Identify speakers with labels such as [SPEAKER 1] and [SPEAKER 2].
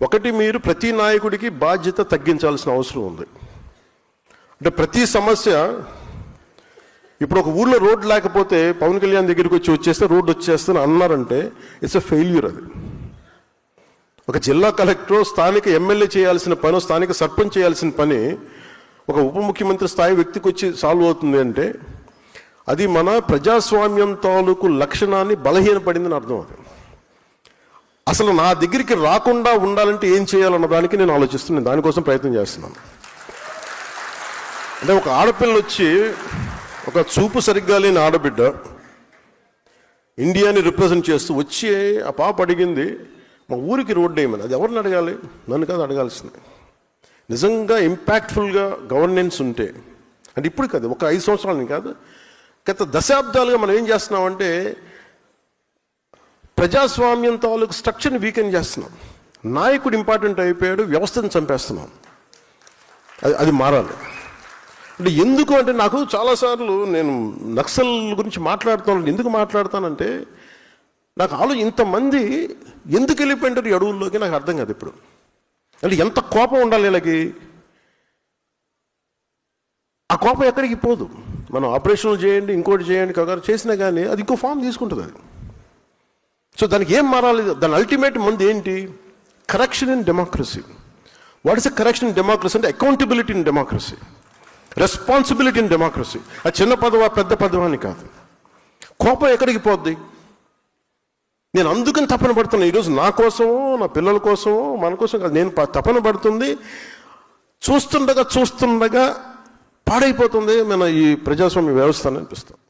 [SPEAKER 1] ఒకటి, మీరు ప్రతి నాయకుడికి బాధ్యత తగ్గించాల్సిన అవసరం ఉంది. అంటే ప్రతి సమస్య, ఇప్పుడు ఒక ఊళ్ళో రోడ్డు లేకపోతే పవన్ కళ్యాణ్ దగ్గరికి వచ్చేస్తే రోడ్డు వచ్చేస్తాను అన్నారంటే ఇట్స్ ఎ ఫెయిల్యూర్. అది ఒక జిల్లా కలెక్టర్, స్థానిక ఎమ్మెల్యే చేయాల్సిన పని, స్థానిక సర్పంచ్ చేయాల్సిన పని ఒక ఉప ముఖ్యమంత్రి స్థాయి వ్యక్తికి వచ్చి సాల్వ్ అవుతుంది అంటే అది మన ప్రజాస్వామ్యం తాలూకు లక్షణాన్ని బలహీనపడిందని అర్థం. అది అసలు నా దగ్గరికి రాకుండా ఉండాలంటే ఏం చేయాలన్న దానికి నేను ఆలోచిస్తున్నాను, దానికోసం ప్రయత్నం చేస్తున్నాను. అంటే ఒక ఆడపిల్ల వచ్చి, ఒక చూపు సరిగ్గా లేని ఆడబిడ్డ ఇండియాని రిప్రజెంట్ చేస్తూ వచ్చి ఆ పాప అడిగింది మా ఊరికి రోడ్డు వేయమని. అది ఎవరిని అడగాలి? నన్ను కాదు అడగాల్సింది. నిజంగా ఇంపాక్ట్ఫుల్గా గవర్నెన్స్ ఉంటే, అంటే ఇప్పుడు కాదు, ఒక 5 సంవత్సరాలని కాదు, గత దశాబ్దాలుగా మనం ఏం చేస్తున్నామంటే ప్రజాస్వామ్యం తాలూకు స్ట్రక్చర్ని వీకెన్ చేస్తున్నాం. నాయకుడు ఇంపార్టెంట్ అయిపోయాడు, వ్యవస్థను చంపేస్తున్నాం. అది మారాలి. అంటే ఎందుకు అంటే నాకు చాలాసార్లు నేను నక్సల్ గురించి మాట్లాడుతాను. ఎందుకు మాట్లాడతానంటే నాకు ఇంతమంది ఎందుకు వెళ్ళిపోయింటారు ఈ అడవుల్లోకి నాకు అర్థం కాదు ఇప్పుడు. అంటే ఎంత కోపం ఉండాలి వీళ్ళకి. ఆ కోపం ఎక్కడికి పోదు. మనం ఆపరేషన్లు చేయండి, ఇంకోటి చేయండి, కగారు చేసినా కానీ అది ఇంకో ఫామ్ తీసుకుంటుంది. అది సో దానికి ఏం మారాలి? దాని అల్టిమేట్ మంది ఏంటి? Correction in democracy. What is a correction in democracy అంటే accountability in democracy, responsibility in democracy. అది చిన్న పదవా పెద్ద పదవా అని కాదు. కోపం ఎక్కడికి పోద్ది? నేను అందుకని తపన పడుతున్నాను ఈరోజు, నా కోసమో నా పిల్లల కోసమో మన కోసం కాదు. నేను తపన పడుతుంది, చూస్తుండగా పాడైపోతుంది మన ఈ ప్రజాస్వామ్య వ్యవస్థ అని అనిపిస్తుంది.